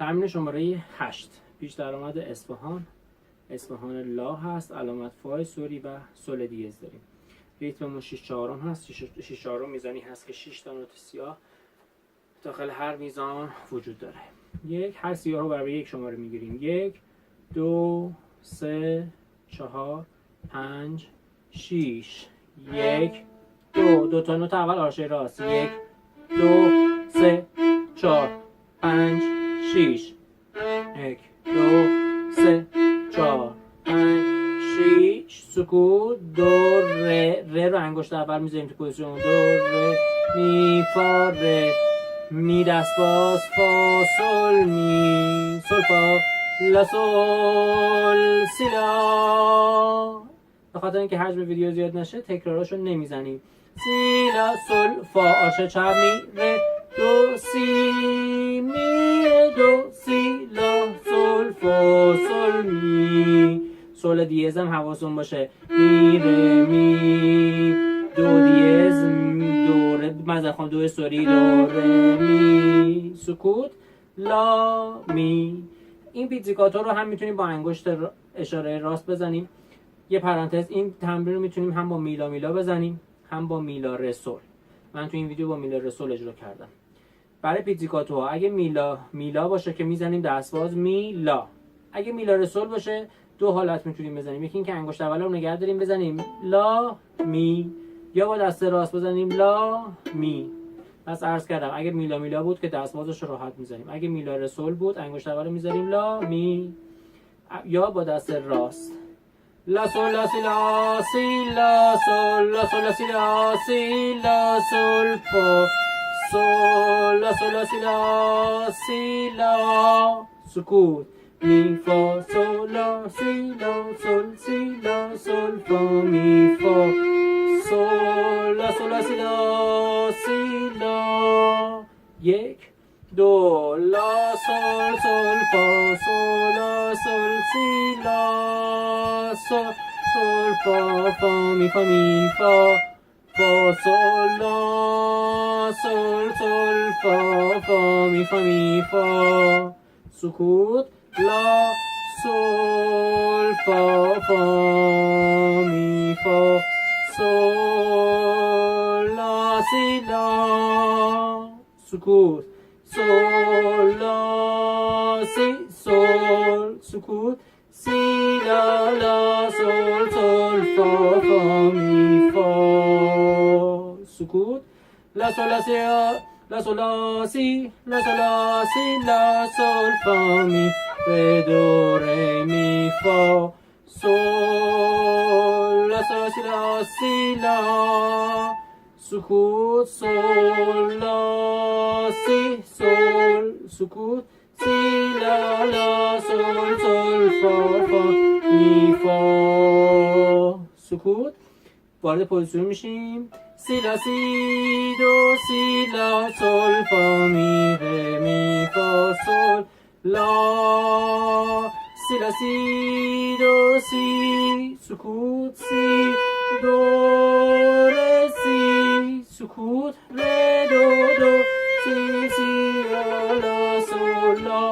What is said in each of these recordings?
تمرین شماره 8. پیش درآمد اصفهان لا هست، علامت فای سوری و سل دیز داریم. ریتممون 6/4 هست. 6/4 میزانی هست که 6 تا نوت سیاه داخل هر میزان وجود داره. هر سیاه رو برای یک شماره میگیریم. 1 2 3 4 5 6. 1 2 تا نوت اول آرشه راست. 1 2 3 4 5 6. 1 2 3 4 5 6. سکوت. دو ره رو انگشت اول میذاریم تو پوزیشن. دو ره می فا ره می دست باز فا سل می سل فا لا سل سی لا. به خاطر اینکه حجم ویدیو زیاد نشه تکراراشو نمیزنیم. سی لا سل فا آرشه چپ می ره دو سی می دو سی لا سل فا سل می. سل دیز هم حواسون باشه. می ره می دو دیز دو ره مزخم دو سوری دو ره می سکوت لا می. این پیزیکاتو رو هم میتونیم با انگشت اشاره راست بزنیم. یه پرانتز، این تمرین رو میتونیم هم با میلا بزنیم هم با میلا رسول. من تو این ویدیو با میلا رسول اجرا کردم. برای پیزیکاتو اگه میلا باشه که میزنیم دستواز میلا. اگه میلا رسول باشه دو حالت میتونیم بزنیم. یکی این که انگشت اول رو نگه داریم بزنیم لا می، یا با دست راست بزنیم لا می. پس عرض کردم اگه میلا بود که دستوازش رو راحت میزنیم. اگه میلا رسول بود انگشت اول رو میذاریم لا می، یا با دست راست. لا سول لا سی لا سی لا سول لا سول لا سی لا سی لا سول فا سول لا سول لا سی لا سی لا سکوت می فا سول لا سی لا سول سی لا سول فا می فا سول لا سول لا سی لا سی لا. 1 2 لا سول سول فا سول لا سول سی لا سول سول فا فا می فا فا سول لا سول سول فا فا می فا سکوت لا سول فا فا می فا سول لا سی لا سکوت سول لا سی سول سکوت سی لا لا سول سول فا فا می فا سکوت لا سول لا سی لا سول لا سی لا سول لا سی لا سول فا می ره دو ره می فا سول لا سول لا سی لا سی لا سکوت سول لا سی سول سکوت سی لا لا سول سول فا فا می فا سکوت. وارد پوزیشن میشیم. سی لا سی دو سی لا سول فا می ره می فا سول لا سی لا سی دو سی سکوت سی دو ره سی سکوت ره دو دو سی سی لا سول لا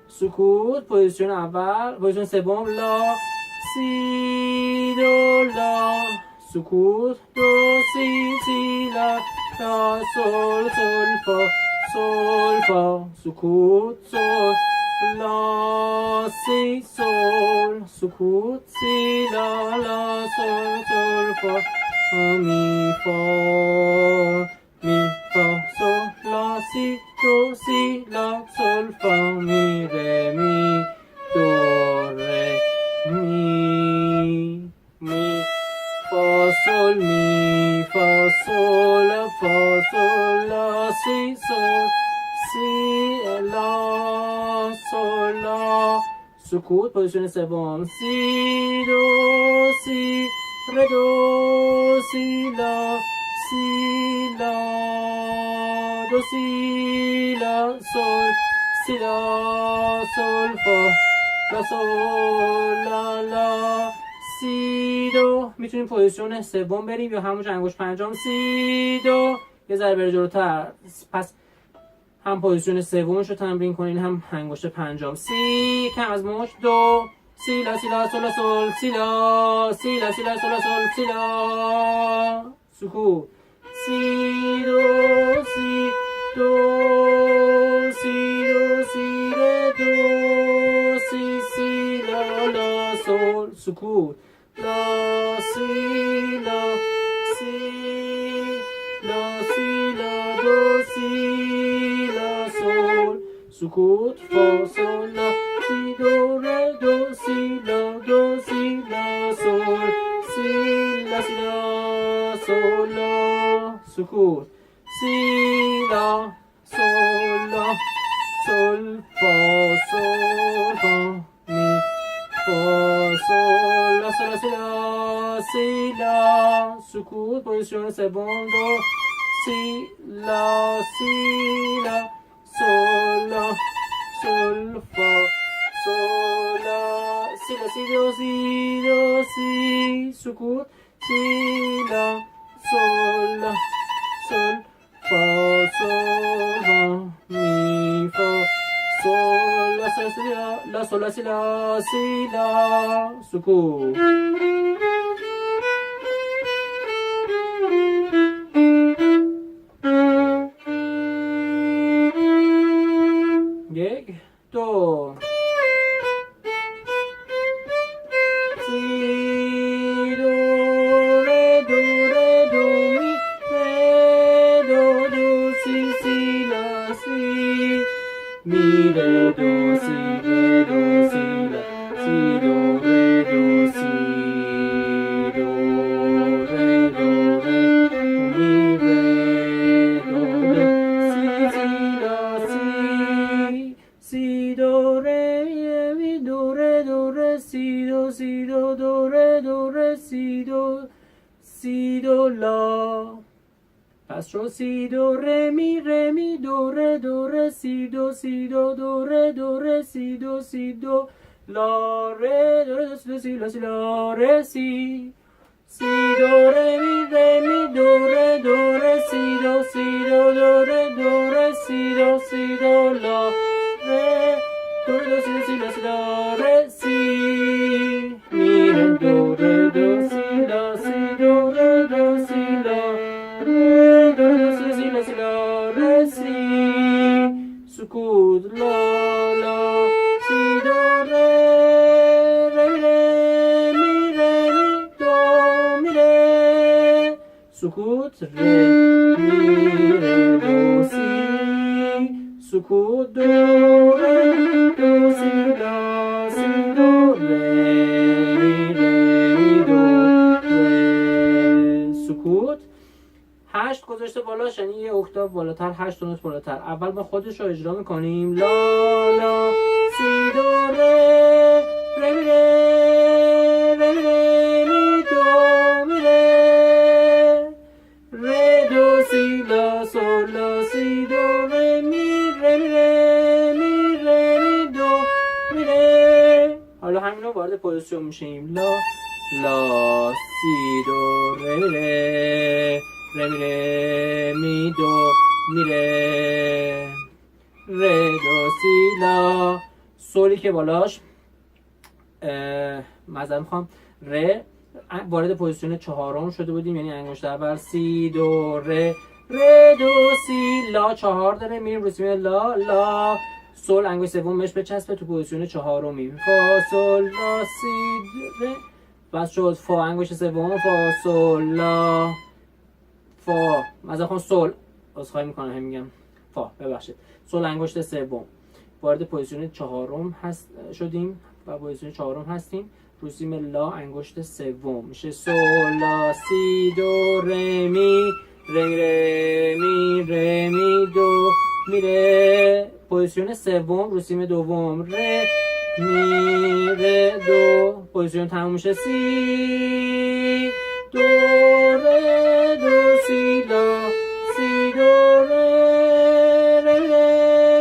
سکوت. پوزیشن اول. پوزیشن سوم لا سی دو لا سکوت دو سی سی لا لا سول سول فا سکوت سول لا سی سول سکوت سی لا لا سول سول فا می فا سول لا سی دو سی لا سول فا می ره می دو ره می فا سول می فا سول لا سی سول سی لا سول لا سکوت. پوزیشن سوم. سی دو سی ره دو سی لا دو سی لا سول سی لا سول فا لا سول لا لا سی دو. میتونیم پوزیشن سوم بریم یا همون انگشت پنجم. سی دو یه ذره بره جلوتر. پس هم پوزیشن سومش رو تمرین کنین، هم انگشت پنجم. سی کم از مچ، دو، سی لا سی لا سول لا سول، سی لا سی لا سی لا سول لا سول، سی لا، سکوت، سی دو سی دو سی دو سی ره دو سی سی لا لا سول، سکوت، لا سی لا سی لا سی لا دو سی لا سول، سکوت، فا سول لا سی دو ره دو سی لا دو سی لا سول، سی لا سی لا سول لا، سکوت، سی لا سول لا سول فا سول فا می فا سول لا سول لا سی لا سی لا، سکوت، پوزیشن سوم، دو سی لا سی لا سول لا سول فا سول لا سی لا سی دو سی دو سی، سکوت، سی لا سول لا سول فا سول فا می فا سول لا سول سی لا لا سول لا سی لا سی لا، سکوت. یک، دو، سی دو ره دو ره دو می ره دو دو سی سی لا سی می ره دو سی ره دو سی لا سی دو ره دو سی دو ره دو ره می ره دو دو سی سی لا سی سی دو ره می دو ره دو ره سی دو سی دو دو ره دو ره سی دو لا. پس شد سی دو ره می دو ره سی دو دو ره سی دو لا ره دو سی لا سی لا ره سی دو ره می دو ره سی دو دو ره سی دو لا ره دو سی لا سی لا ره سی می دو دو سی لا سی دو سی لا دو سی لا سی لا ره سی، سکوت، لا لا سی دو ره می دو می ره، سکوت، ره می ره دو سی، سکوت، دو ره دو سی لا سی دو ره می دو ره، سکوت. 8 گذاشته بالاش، یعنی یه اکتاو بالاتر، 8 نوت بالاتر. اول ما خودش رو اجرا میکنیم. لا لا سی دو ره ره می ره می دو می ره دو سی لا سول لا سی دو ره می دو می ره. حالا همین رو وارد پوزیشن میشیم. لا سی دو ره می دو می ره دو سی لا، سولی که بالاش معذرت میخوام ره، وارد پوزیشن چهارم شده بودیم، یعنی انگشت اول سی دو ره دو سی لا، 4 داره، میریم رو سیم لا سول، انگشت سوم بهش بچسبه، تو پوزیشن چهارمی، فا سول لا سی ره، بس شد فا، انگشت سوم فا سول لا فا، مثلا سول، عذرخواهی میکنم هم میگم فا، ببخشید، سول انگشت سوم، وارد پوزیشن چهارم هست شدیم و پوزیشن چهارم هستیم، رو سیم لا انگشت سوم میشه سول لا سی دو ره می دو می ره، پوزیشن سوم رو سیم دوم، ره می ره دو، پوزیشن تموم میشه سی دو ره دو سی لا سی دو ره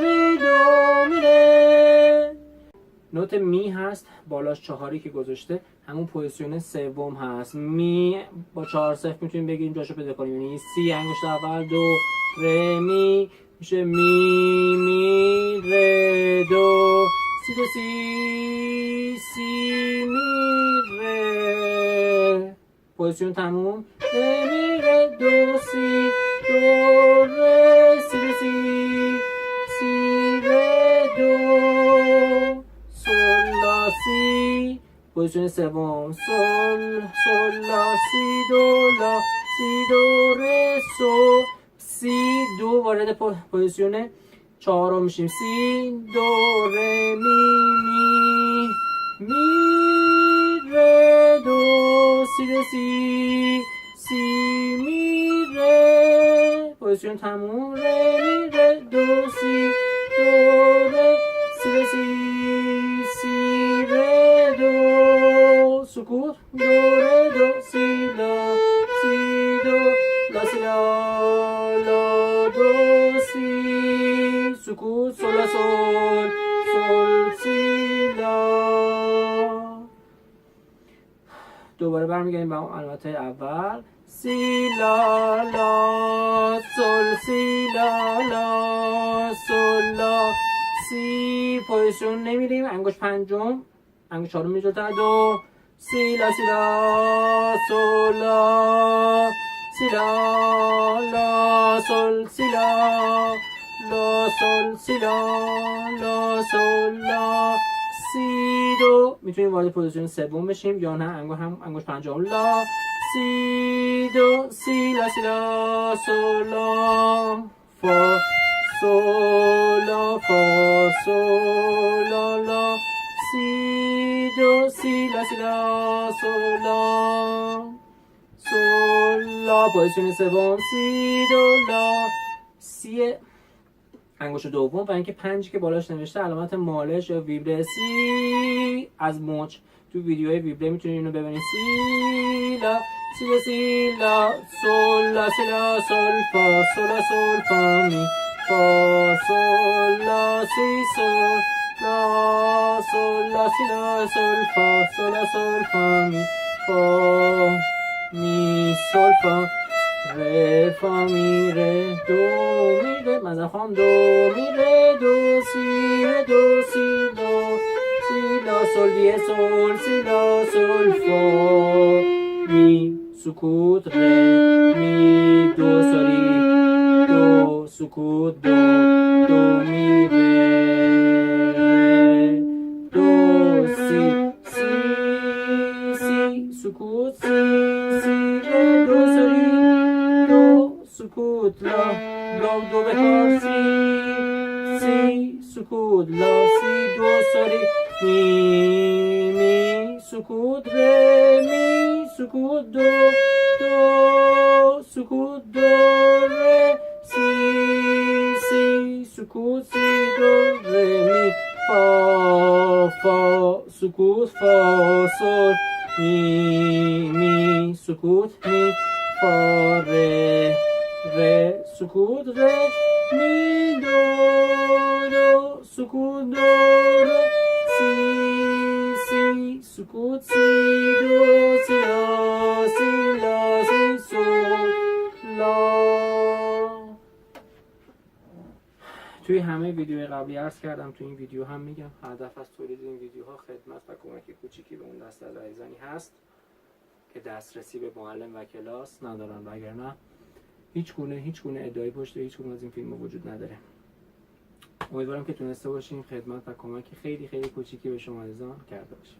می دو می ره. نوت می هست، بالاش 4 که گذاشته، همون پوزیشن سوم هست. می با 4 صفر میتونیم بگیریم جاشو پیدا کنیم، یعنی سی انگشت اول، دو ره می میشه می می ره دو سی دو سی سی می ره. پوزیشن تموم. ره می ره دو سی دو ره سی دو سی سی ره دو سل لا سی. پوزیشن سوم سل سل لا سی دو لا سی دو ره سو سی دو. وارد پوزیشن چهارم میشیم. سی دو ره می می می ره دو سی دو سی سی می ره. پوزیشن تموم. ره می ره دو سی دو ره سی دو سی سی ره دو سکوت دو ره دو سی لا سی دو لا سی لا لا دو سی سکوت سل لا سل سل سی لا. دوباره برمیگردیم به اون علامت اول. سی لا لا سل سی لا لا سل لا سی. پوزیشن نمیریم. انگشت پنجم انگشت چهارم میره جلوتر. دو سی لا سی لا سل لا سی لا لا سل سی لا لا سل سی لا لا سل لا سی دو. میتونیم وارد پوزیشن سوم بشیم یا نه انگشت پنجم. لا سی دو سی لا سی لا سل لا فا سل لا فا سل لا لا سی دو سی لا سی لا سل لا سل لا. پوزیشن سوم سی دو لا سی انگشت دوم و اینکه پنجی که بالاش نوشته علامت مالش یا ویبره سی از موج. تو ویدیوهای ویبره میتونید اینو ببینید. سی لا سی لا سی لا سل لا سی لا سل فا سل لا سل فا می فا سل لا سی سل لا سل لا سی لا سل فا سل لا سل فا می فا می سل فا ره فا می ره دو می ره. مزن خواهم. دو می ره دو سی ره دو سی لا سی لا سل دیه سل سی لا سل فا می سکوت ره می دو ساری دو سکوت دو دو می ره دو سی سی سی سکوت سی سی ره دو ساری دو سکوت لا لا دو بکار سی سی سکوت لا سی دو ساری می می سکوت ره می سکوت دو دو سکوت دو ره سی سی سکوت سی دو ره می فا فا سکوت فا سل می می سکوت می فا ره ره سکوت ره می دو دو سکوت دو ره سی سی سکوت سی دو سی لا سی لا سی سل لا. توی همه ویدیوهای قبلی عرض کردم، توی این ویدیو هم میگم هدف از تولید این ویدیوها خدمت و کمک کوچیکی به اون دسته از عزیزانی هست که دسترسی به معلم و کلاس ندارن، وگرنه هیچ گونه ادعای پشت هیچ گونه از این فیلم وجود نداره. امیدوارم که تونسته باشیم خدمت و کمک خیلی کوچیکی به شما عزیزان کرده باشیم.